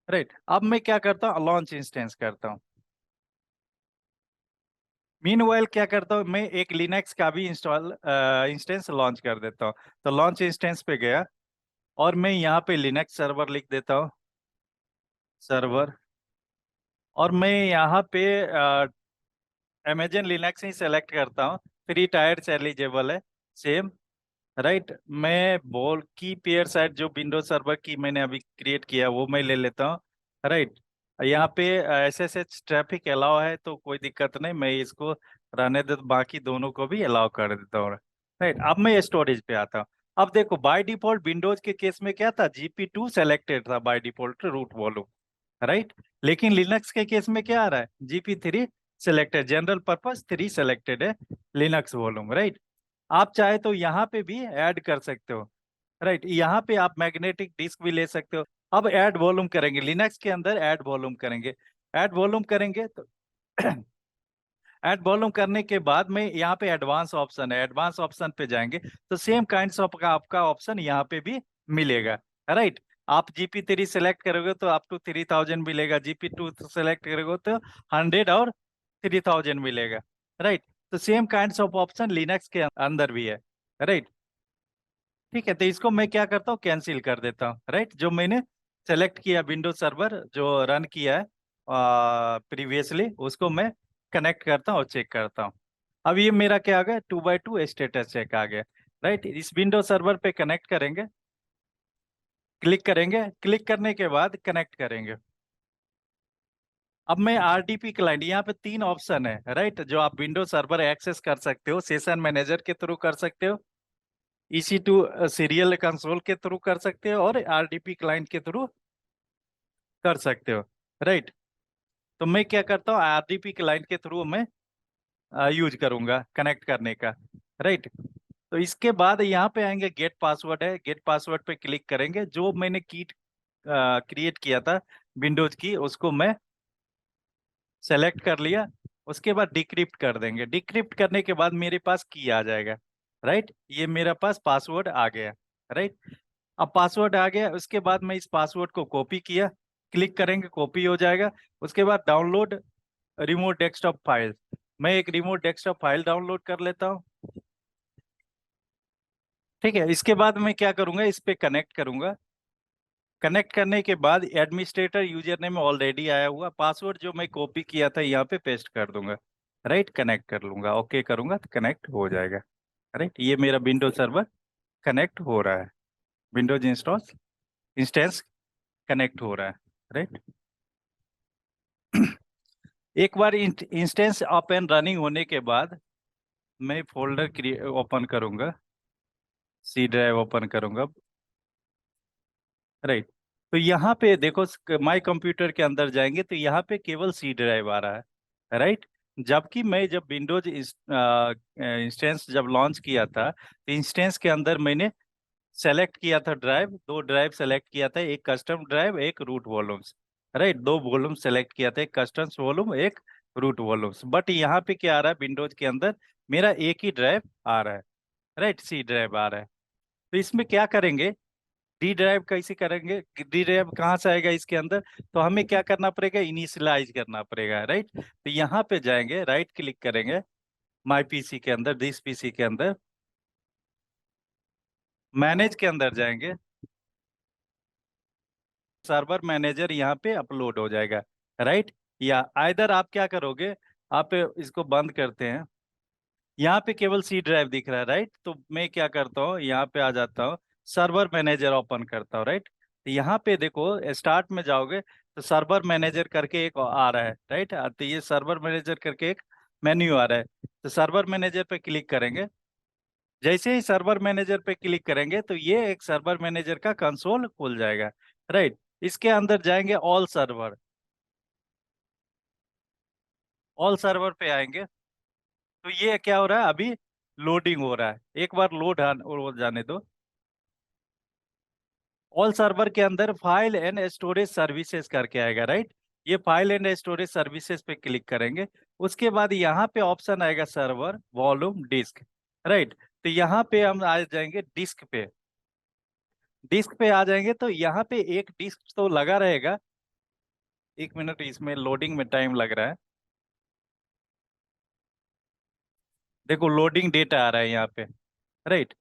[SPEAKER 1] राइट, अब मैं क्या करता हूँ, लॉन्च इंस्टेंस करता हूँ। मीनवाइल क्या करता हूँ, मैं एक लिनक्स का भी इंस्टेंस लॉन्च कर देता हूँ। तो लॉन्च इंस्टेंस पे गया और मैं यहाँ पे लिनक्स सर्वर लिख देता हूँ, सर्वर। और मैं यहाँ पे अमेजन लिनक्स ही सेलेक्ट करता हूँ, 3 टायर्स एलिजिबल है, सेम, राइट। मैं बोल की पेयर साइड जो विंडोज सर्वर की मैंने अभी क्रिएट किया वो मैं ले लेता हूँ, राइट। यहाँ पे SSH ट्रैफिक अलाउ है तो कोई दिक्कत नहीं, मैं इसको रहने दे, बाकी दोनों को भी अलाउ कर देता हूँ, राइट। अब मैं स्टोरेज पे आता हूँ। अब देखो बाय डिफॉल्ट विंडोज के केस में क्या था, GP2 सेलेक्टेड था by default root volume, right. लेकिन लिनक्स के केस में क्या आ रहा है, GP3 selected, general purpose 3 selected है लिनक्स वॉल्यूम, राइट। आप चाहे तो यहाँ पे भी ऐड कर सकते हो, राइट। यहाँ पे आप मैग्नेटिक डिस्क भी ले सकते हो। अब ऐड वॉल्यूम करेंगे, लिनक्स के अंदर ऐड वॉल्यूम करेंगे। ऐड वॉल्यूम करेंगे तो ऐड वॉल्यूम करने के बाद में यहाँ पे एडवांस ऑप्शन है, एडवांस ऑप्शन पे जाएंगे तो सेम काइंड्स ऑफ का आपका ऑप्शन यहाँ पे भी मिलेगा, राइट। आप GP3 सेलेक्ट करोगे तो अप टू 3000 मिलेगा, GP2 सेलेक्ट करोगे तो 100 और 3000 मिलेगा, राइट। तो same kinds of option Linux के अंदर भी है, राइट। ठीक है, तो इसको मैं क्या करता हूँ, कैंसिल कर देता हूँ, राइट। जो मैंने सेलेक्ट किया विंडोज सर्वर जो रन किया है प्रीवियसली, उसको मैं कनेक्ट करता हूँ और चेक करता हूँ। अब ये मेरा क्या आ गया, 2x2 स्टेटस चेक आ गया, राइट। इस विंडोज सर्वर पे कनेक्ट करेंगे, क्लिक करेंगे, क्लिक करने के बाद कनेक्ट करेंगे। अब मैं RDP क्लाइंट, यहाँ पे 3 ऑप्शन है, राइट, जो आप विंडोज सर्वर एक्सेस कर सकते हो, सेशन मैनेजर के थ्रू कर सकते हो, EC2 सीरियल कंसोल के थ्रू कर सकते हो, और RDP क्लाइंट के थ्रू कर सकते हो, राइट। तो मैं क्या करता हूँ, RDP क्लाइंट के थ्रू मैं यूज करूंगा कनेक्ट करने का, राइट। तो इसके बाद यहाँ पे आएंगे, गेट पासवर्ड है, गेट पासवर्ड पे क्लिक करेंगे। जो मैंने की क्रिएट किया था विंडोज की, उसको मैं सेलेक्ट कर लिया। उसके बाद डिक्रिप्ट कर देंगे, डिक्रिप्ट करने के बाद मेरे पास की आ जाएगा, राइट। ये मेरे पास पासवर्ड आ गया, राइट। अब पासवर्ड आ गया, उसके बाद मैं इस पासवर्ड को कॉपी किया, क्लिक करेंगे कॉपी हो जाएगा। उसके बाद डाउनलोड रिमोट डेस्कटॉप फाइल, मैं एक रिमोट डेस्कटॉप फाइल डाउनलोड कर लेता हूँ। ठीक है, इसके बाद मैं क्या करूंगा, इस पे कनेक्ट करूंगा। कनेक्ट करने के बाद एडमिनिस्ट्रेटर यूजर नेम ऑलरेडी आया हुआ, पासवर्ड जो मैं कॉपी किया था यहाँ पे पेस्ट कर दूंगा, राइट। कनेक्ट कर लूंगा, ओके करूंगा तो कनेक्ट हो जाएगा, राइट। ये मेरा विंडोज सर्वर कनेक्ट हो रहा है, विंडोज इंस्टेंस कनेक्ट हो रहा है, राइट। एक बार इंस्टेंस ओपन रनिंग होने के बाद मैं फोल्डर ओपन करूंगा, C ड्राइव ओपन करूंगा, राइट। तो यहाँ पे देखो, माई कंप्यूटर के अंदर जाएंगे तो यहाँ पे केवल C ड्राइव आ रहा है, राइट। जबकि मैं जब विंडोज इंस्टेंस जब लॉन्च किया था तो इंस्टेंस के अंदर मैंने सेलेक्ट किया था ड्राइव, 2 ड्राइव सेलेक्ट किया था, एक कस्टम ड्राइव एक root volumes, right. 2 volume select किया था, एक कस्टम वॉल्यूम एक रूट वॉल्यूम्स। बट यहाँ पे क्या आ रहा है, विंडोज के अंदर मेरा एक ही ड्राइव आ रहा है, राइट, C ड्राइव आ रहा है। तो इसमें क्या करेंगे, डी ड्राइव कैसे करेंगे, डी ड्राइव कहाँ से आएगा इसके अंदर, तो हमें क्या करना पड़ेगा, इनिशियलाइज करना पड़ेगा, राइट। तो यहाँ पे जाएंगे, राइट क्लिक करेंगे, माई पीसी के अंदर, दिस पीसी के अंदर, मैनेज के अंदर जाएंगे, सर्वर मैनेजर यहाँ पे अपलोड हो जाएगा, राइट। या आइदर आप क्या करोगे, आप इसको बंद करते हैं, यहाँ पे केवल C ड्राइव दिख रहा है, राइट। तो मैं क्या करता हूँ, यहाँ पे आ जाता हूँ, सर्वर मैनेजर ओपन करता हूँ, राइट। तो यहाँ पे देखो स्टार्ट में जाओगे तो सर्वर मैनेजर करके एक आ रहा है, राइट। तो ये सर्वर मैनेजर करके एक मेन्यू आ रहा है, तो सर्वर मैनेजर पे क्लिक करेंगे। जैसे ही सर्वर मैनेजर पे क्लिक करेंगे तो ये एक सर्वर मैनेजर का कंसोल खुल जाएगा, राइट। इसके अंदर जाएंगे, ऑल सर्वर पे आएंगे तो ये क्या हो रहा है, अभी लोडिंग हो रहा है, एक बार लोड हो जाने दो। ऑल सर्वर के अंदर फाइल एंड स्टोरेज सर्विसेज करके आएगा, राइट। ये फाइल एंड स्टोरेज सर्विसेज पे क्लिक करेंगे। उसके बाद यहाँ पे ऑप्शन आएगा सर्वर वॉल्यूम डिस्क, राइट। तो यहाँ पे हम आ जाएंगे डिस्क पे, डिस्क पे आ जाएंगे तो यहाँ पे एक डिस्क तो लगा रहेगा। 1 मिनट, इसमें लोडिंग में टाइम लग रहा है, देखो लोडिंग डेटा आ रहा है यहाँ पे, राइट।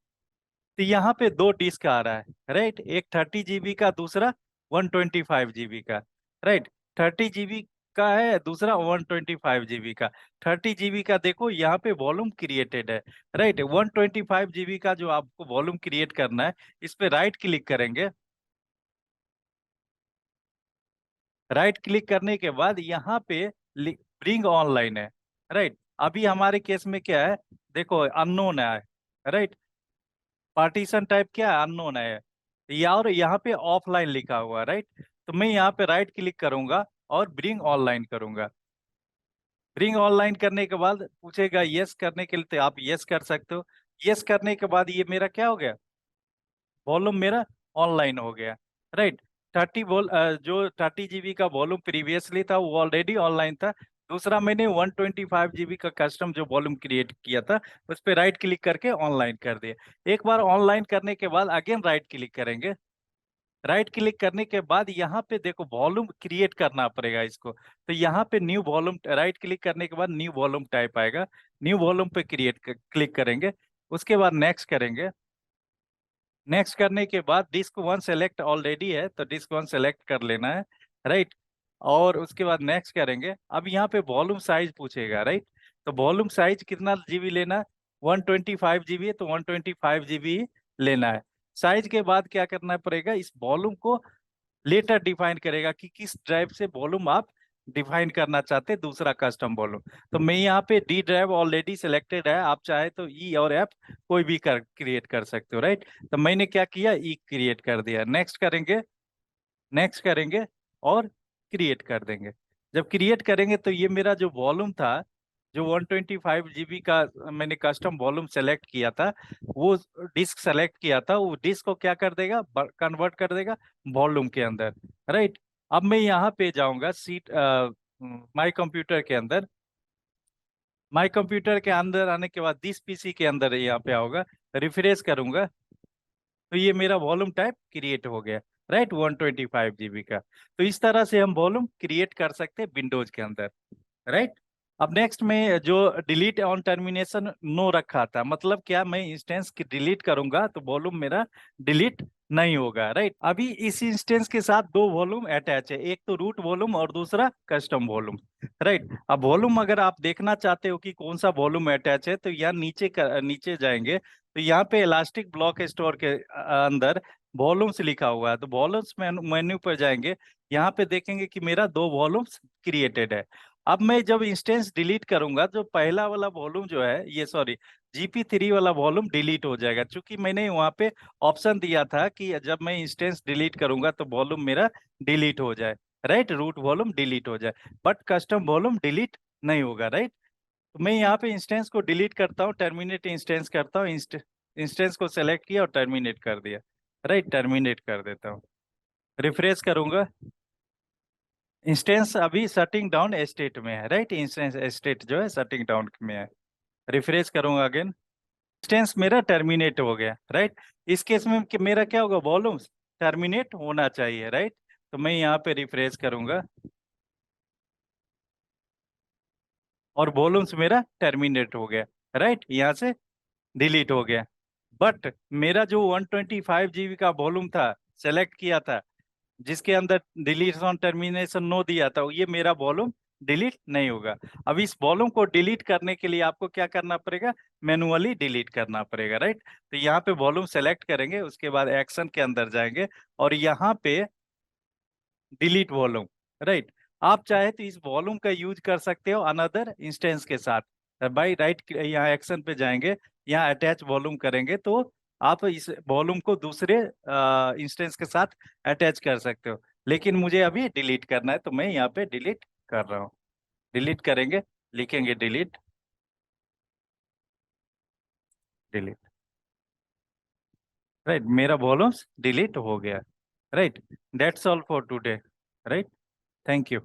[SPEAKER 1] तो यहाँ पे 2 डिस्क आ रहा है, राइट, एक 30 GB का, दूसरा 125 GB का, राइट। 30 GB का है, दूसरा 125 GB का। 30 GB का देखो यहाँ पे वॉल्यूम क्रिएटेड है, राइट। 125 GB का जो आपको वॉल्यूम क्रिएट करना है, इस पे राइट क्लिक करेंगे। राइट क्लिक करने के बाद यहाँ पे ब्रिंग ऑनलाइन है, राइट। अभी हमारे केस में क्या है, देखो अननोन है, राइट। पार्टीशन टाइप क्या अननोन है, या और यहाँ पे ऑफलाइन लिखा हुआ है, राइट। तो मैं यहाँ पे राइट क्लिक करूंगा और ब्रिंग ऑनलाइन करूंगा। ब्रिंग ऑनलाइन करने के बाद पूछेगा यस करने के लिए, तो आप यस कर सकते हो। यस करने के बाद ये मेरा क्या हो गया, वॉल्यूम मेरा ऑनलाइन हो गया, राइट। जो 30 GB का वॉल्यूम प्रीवियसली था वो ऑलरेडी ऑनलाइन था। दूसरा मैंने 125 GB का कस्टम जो वॉल्यूम क्रिएट किया था उस पर राइट क्लिक करके ऑनलाइन कर दिया। एक बार ऑनलाइन करने के बाद अगेन राइट क्लिक करेंगे। राइट क्लिक करने के बाद यहाँ पे देखो वॉल्यूम क्रिएट करना पड़ेगा इसको। तो यहाँ पे न्यू वॉल्यूम, राइट क्लिक करने के बाद न्यू वॉल्यूम टाइप आएगा, न्यू वॉल्यूम पे क्लिक करेंगे। उसके बाद नेक्स्ट करेंगे। नेक्स्ट करने के बाद डिस्क वन सेलेक्ट ऑलरेडी है तो डिस्क वन सेलेक्ट कर लेना है, राइट। और उसके बाद नेक्स्ट करेंगे। अब यहाँ पे वॉल्यूम साइज पूछेगा, राइट। तो वॉल्यूम साइज कितना जीबी लेना है, 125 GB है तो 125 GB लेना है। साइज के बाद क्या करना पड़ेगा, इस वॉल्यूम को लेटर डिफाइन करेगा कि किस ड्राइव से वॉल्यूम आप डिफाइन करना चाहते हैं, दूसरा कस्टम वॉल्यूम। तो मैं यहाँ पे डी ड्राइव ऑलरेडी सिलेक्टेड है, आप चाहे तो ई और एफ कोई भी क्रिएट कर सकते हो, राइट। तो मैंने क्या किया, ई क्रिएट कर दिया। नेक्स्ट करेंगे, नेक्स्ट करेंगे और क्रिएट कर देंगे। जब क्रिएट करेंगे तो ये मेरा जो वॉल्यूम था, जो 125 GB का मैंने कस्टम वॉल्यूम सेलेक्ट किया था, वो डिस्क सेलेक्ट किया था, वो डिस्क को क्या कर देगा, कन्वर्ट कर देगा वॉल्यूम के अंदर, राइट। अब मैं यहाँ पे जाऊंगा सीट माई कंप्यूटर के अंदर। माई कंप्यूटर के अंदर आने के बाद दिस पीसी के अंदर यहाँ पे आओगा, रिफ्रेश करूंगा तो ये मेरा वॉल्यूम टाइप क्रिएट हो गया, राइट, 125 GB का। तो इस तरह से हम वॉल्यूम क्रिएट कर सकते हैं विंडोज के अंदर, राइट। अब नेक्स्ट में जो डिलीट ऑन टर्मिनेशन नो रखा था, मतलब क्या, मैं इंस्टेंस की डिलीट करूंगा तो वॉल्यूम मेरा डिलीट नहीं होगा, राइट। अभी इस इंस्टेंस के साथ दो वॉल्यूम अटैच है, एक तो रूट वॉल्यूम और दूसरा कस्टम वॉल्यूम, राइट। अब वॉल्यूम अगर आप देखना चाहते हो कि कौन सा वॉल्यूम अटैच है तो यहाँ नीचे जाएंगे तो यहाँ पे इलास्टिक ब्लॉक स्टोर के अंदर वॉल्यूम्स लिखा हुआ है, तो वॉल्यूम्स मेन्यू पर जाएंगे। यहाँ पे देखेंगे कि मेरा दो वॉल्यूम्स क्रिएटेड है। अब मैं जब इंस्टेंस डिलीट करूंगा जो पहला वाला वॉल्यूम जो है, ये सॉरी, GP3 वाला वॉल्यूम डिलीट हो जाएगा, क्योंकि मैंने वहां पे ऑप्शन दिया था कि जब मैं इंस्टेंस डिलीट करूंगा तो वॉल्यूम मेरा डिलीट हो जाए, राइट, रूट वॉल्यूम डिलीट हो जाए, बट कस्टम वॉल्यूम डिलीट नहीं होगा, राइट। तो मैं यहाँ पे इंस्टेंस को डिलीट करता हूँ, टर्मिनेट इंस्टेंस करता हूँ, इंस्टेंस को सेलेक्ट किया और टर्मिनेट कर दिया, राइट, टर्मिनेट कर देता हूँ। रिफ्रेश करूंगा, इंस्टेंस अभी शटिंग डाउन स्टेट में है, राइट, इंस्टेंस स्टेट जो है शटिंग डाउन में है। रिफ्रेश करूंगा अगेन, इंस्टेंस मेरा टर्मिनेट हो गया, राइट। इस केस में मेरा क्या होगा, वॉल्यूम्स टर्मिनेट होना चाहिए, राइट। तो मैं यहाँ पे रिफ्रेश करूंगा और वॉल्यूम्स मेरा टर्मिनेट हो गया, राइट, यहाँ से डिलीट हो गया। बट मेरा जो 125 GB का वॉल्यूम था, सेलेक्ट किया था, जिसके अंदर डिलीशन टर्मिनेशन नो दिया था, ये मेरा वॉल्यूम डिलीट नहीं होगा। अब इस वॉल्यूम को डिलीट करने के लिए आपको क्या करना पड़ेगा, मैनुअली डिलीट करना पड़ेगा, राइट। तो यहाँ पे वॉल्यूम सेलेक्ट करेंगे, उसके बाद एक्शन के अंदर जाएंगे और यहाँ पे डिलीट वॉल्यूम, राइट। आप चाहे तो इस वॉल्यूम का यूज कर सकते हो अनदर इंस्टेंस के साथ। बाई राइट यहाँ एक्शन पे जाएंगे, यहाँ अटैच वॉल्यूम करेंगे तो आप इस वॉल्यूम को दूसरे इंस्टेंस के साथ अटैच कर सकते हो। लेकिन मुझे अभी डिलीट करना है तो मैं यहाँ पे डिलीट कर रहा हूँ। डिलीट करेंगे, लिखेंगे डिलीट, डिलीट, राइट, मेरा वॉल्यूम्स डिलीट हो गया, right. That's all for today, right. Thank you.